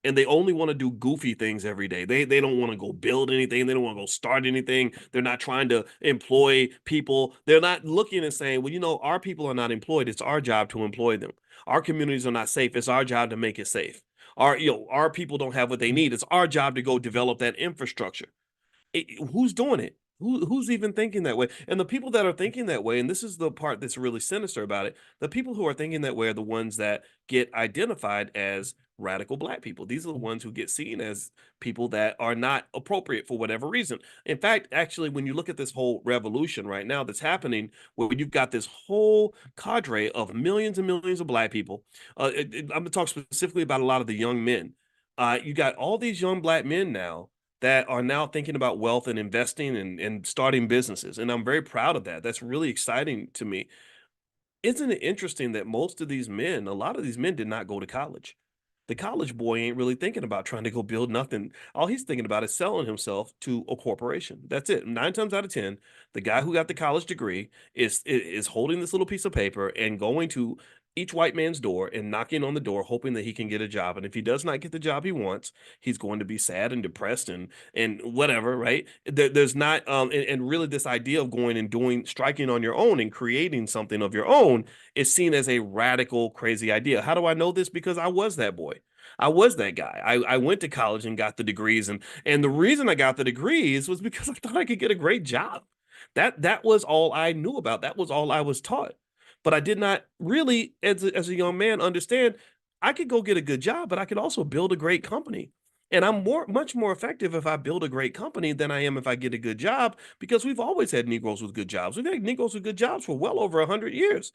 and they only want to do goofy things every day. They don't want to go build anything. They don't want to go start anything. They're not trying to employ people. They're not looking and saying, well, our people are not employed. It's our job to employ them. Our communities are not safe. It's our job to make it safe. Our people don't have what they need. It's our job to go develop that infrastructure. Who's doing it? Who's even thinking that way? And the people that are thinking that way, and this is the part that's really sinister about it, the people who are thinking that way are the ones that get identified as radical black people. These are the ones who get seen as people that are not appropriate for whatever reason. In fact, actually, when you look at this whole revolution right now that's happening, where you've got this whole cadre of millions and millions of black people, I'm going to talk specifically about a lot of the young men. You got all these young black men now that are now thinking about wealth and investing and starting businesses. And I'm very proud of that. That's really exciting to me. Isn't it interesting that most of these men, a lot of these men did not go to college? The college boy ain't really thinking about trying to go build nothing. All he's thinking about is selling himself to a corporation. That's it. 9 times out of 10, the guy who got the college degree is holding this little piece of paper and going to each white man's door and knocking on the door, hoping that he can get a job. And if he does not get the job he wants, he's going to be sad and depressed and whatever, right? There's not and really this idea of going and doing striking on your own and creating something of your own is seen as a radical, crazy idea. How do I know this? Because I was that boy. I was that guy. I went to college and got the degrees, and the reason I got the degrees was because I thought I could get a great job. That was all I knew about. That was all I was taught. But I did not really, as a young man, understand I could go get a good job, but I could also build a great company. And I'm much more effective if I build a great company than I am if I get a good job, because we've always had Negroes with good jobs. We've had Negroes with good jobs for well over 100 years.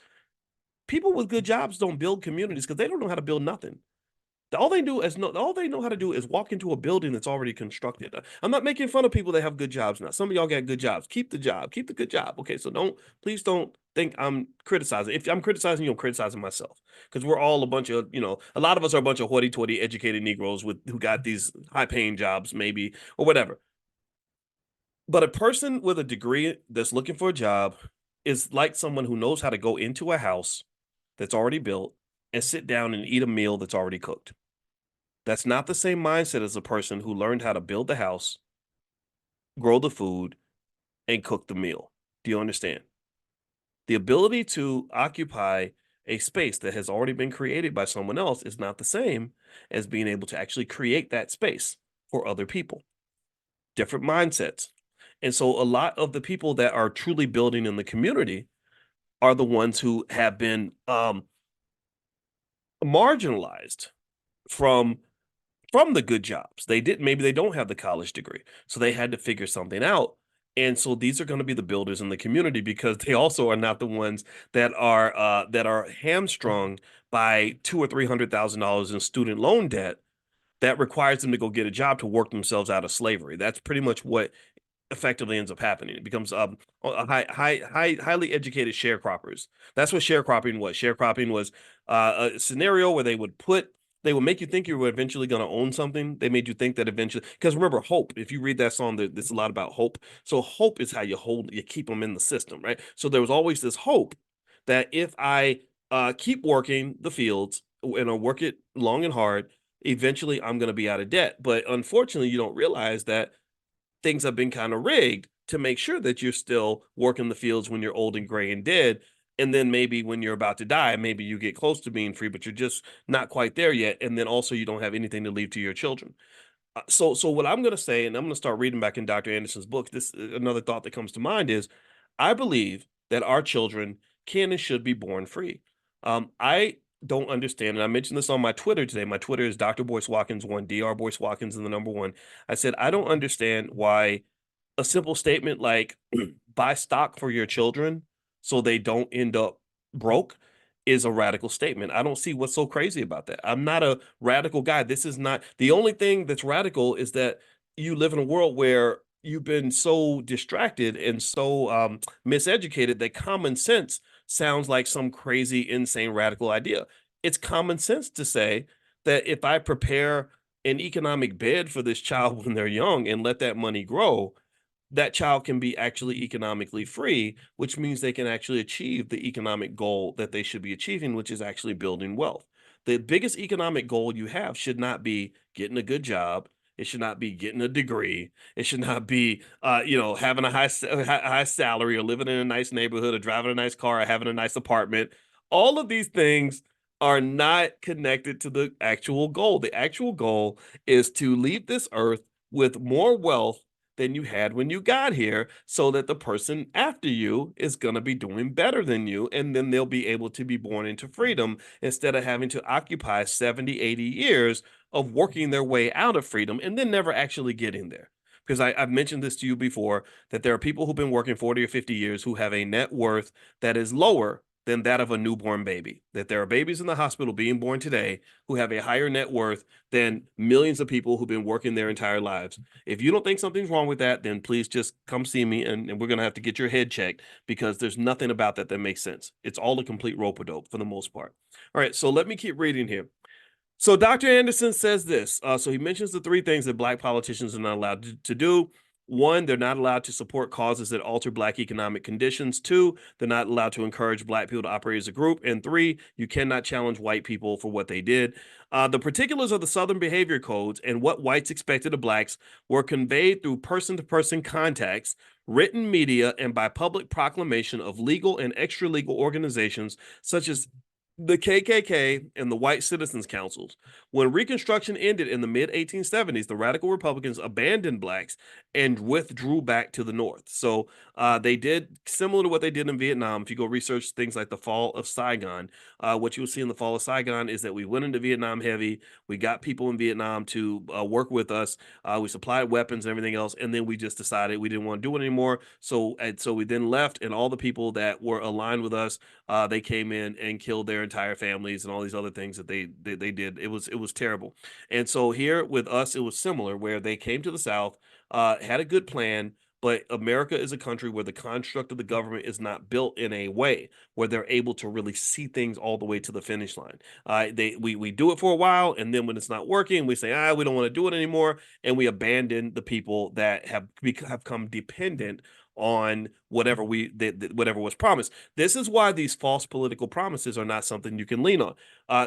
People with good jobs don't build communities because they don't know how to build nothing. All they know how to do is walk into a building that's already constructed. I'm not making fun of people that have good jobs now. Some of y'all got good jobs. Keep the job. Keep the good job. Okay, so please don't think I'm criticizing. If I'm criticizing you, I'm criticizing myself because we're all a bunch of, a lot of us are a bunch of hoity-toity educated Negroes who got these high-paying jobs, maybe or whatever. But a person with a degree that's looking for a job is like someone who knows how to go into a house that's already built and sit down and eat a meal that's already cooked. That's not the same mindset as a person who learned how to build the house, grow the food, and cook the meal. Do you understand? The ability to occupy a space that has already been created by someone else is not the same as being able to actually create that space for other people. Different mindsets. And so a lot of the people that are truly building in the community are the ones who have been marginalized from the good jobs. Maybe they don't have the college degree. So they had to figure something out. And so these are going to be the builders in the community because they also are not the ones that are hamstrung by $200,000 or $300,000 in student loan debt that requires them to go get a job to work themselves out of slavery. That's pretty much what effectively ends up happening. It becomes highly educated sharecroppers. That's what sharecropping was. Sharecropping was a scenario where they would make you think you were eventually going to own something. They made you think that eventually, because remember, hope. If you read that song, there's a lot about hope. So hope is how you keep them in the system, right? So there was always this hope that if I keep working the fields and I work it long and hard, eventually I'm going to be out of debt. But unfortunately, you don't realize that things have been kind of rigged to make sure that you're still working the fields when you're old and gray and dead. And then maybe when you're about to die, maybe you get close to being free, but you're just not quite there yet. And then also you don't have anything to leave to your children. So what I'm going to say, and I'm going to start reading back in Dr. Anderson's book. This another thought that comes to mind is, I believe that our children can and should be born free. I don't understand, and I mentioned this on my Twitter today. My Twitter is Dr. Boyce Watkins one, Dr. Boyce Watkins, and the number one. I said I don't understand why a simple statement like buy stock for your children so they don't end up broke is a radical statement. I don't see what's so crazy about that. I'm not a radical guy. This is not the only thing that's radical is that you live in a world where you've been so distracted and so miseducated that common sense sounds like some crazy, insane, radical idea. It's common sense to say that if I prepare an economic bed for this child when they're young and let that money grow, that child can be actually economically free, which means they can actually achieve the economic goal that they should be achieving, which is actually building wealth. The biggest economic goal you have should not be getting a good job. It should not be getting a degree. It should not be, having a high salary or living in a nice neighborhood or driving a nice car or having a nice apartment. All of these things are not connected to the actual goal. The actual goal is to leave this earth with more wealth than you had when you got here so that the person after you is going to be doing better than you, and then they'll be able to be born into freedom instead of having to occupy 70, 80 years of working their way out of freedom and then never actually getting there. Because I've mentioned this to you before, that there are people who've been working 40 or 50 years who have a net worth that is lower than that of a newborn baby. That there are babies in the hospital being born today who have a higher net worth than millions of people who've been working their entire lives. If you don't think something's wrong with that, then please just come see me, and we're going to have to get your head checked because there's nothing about that that makes sense. It's all a complete rope a dope for the most part. All right, so let me keep reading here. So Dr. Anderson says this. So he mentions the three things that black politicians are not allowed to do. One, they're not allowed to support causes that alter black economic conditions. Two, they're not allowed to encourage black people to operate as a group. And three, you cannot challenge white people for what they did. The particulars of the Southern behavior codes and what whites expected of blacks were conveyed through person to person contacts, written media, and by public proclamation of legal and extra legal organizations such as the KKK and the White Citizens Councils. When Reconstruction ended in the mid 1870s, the radical Republicans abandoned blacks and withdrew back to the North. So they did similar to what they did in Vietnam. If you go research things like the fall of Saigon, what you'll see in the fall of Saigon is that we went into Vietnam heavy. We got people in Vietnam to work with us. We supplied weapons and everything else, and then we just decided we didn't want to do it anymore. So we then left, and all the people that were aligned with us, they came in and killed their entire families and all these other things that they did. It was terrible. And so here with us, it was similar, where they came to the South, had a good plan. But America is a country where the construct of the government is not built in a way where they're able to really see things all the way to the finish line. We do it for a while, and then when it's not working, we say, we don't want to do it anymore, and we abandon the people that have come dependent on whatever was promised. This is why these false political promises are not something you can lean on.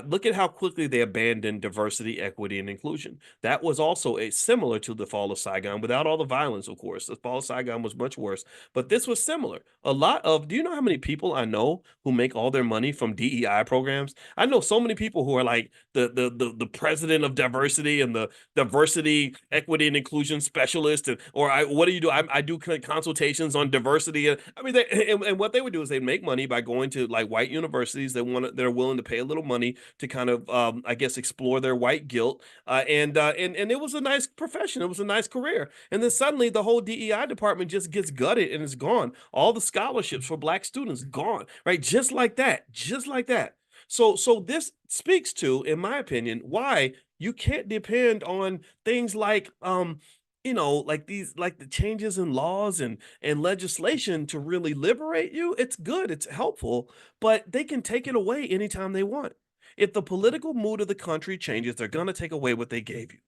Look at how quickly they abandoned diversity, equity, and inclusion. That was also a similar to the fall of Saigon, without all the violence, of course. The fall of Saigon was much worse, but this was similar. Do you know how many people I know who make all their money from DEI programs? I know so many people who are like the president of diversity and the diversity, equity, and inclusion specialist, what do you do? I do consultations on diversity. I mean, and what they would do is they'd make money by going to like white universities they're willing to pay a little money to kind of I guess explore their white guilt. And it was a nice profession. It was a nice career. And then suddenly the whole DEI department just gets gutted and it's gone. All the scholarships for black students gone, right? Just like that. Just like that. So this speaks to, in my opinion, why you can't depend on things like like the changes in laws and legislation to really liberate you. It's good, it's helpful, but they can take it away anytime they want. If the political mood of the country changes, they're going to take away what they gave you.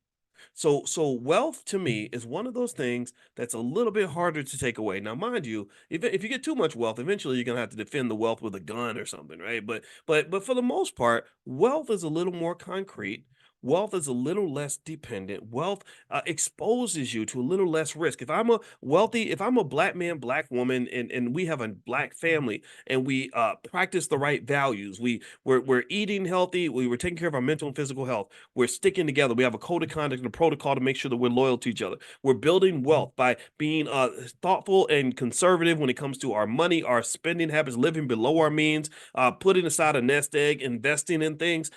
So wealth to me is one of those things that's a little bit harder to take away. Now, mind you, if you get too much wealth, eventually you're gonna have to defend the wealth with a gun or something, right? But for the most part, wealth is a little more concrete. Wealth is a little less dependent. Wealth exposes you to a little less risk. If I'm a black man, black woman, and we have a black family, and we practice the right values, we're eating healthy, we're taking care of our mental and physical health, we're sticking together. We have a code of conduct and a protocol to make sure that we're loyal to each other. We're building wealth by being thoughtful and conservative when it comes to our money, our spending habits, living below our means, putting aside a nest egg, investing in things.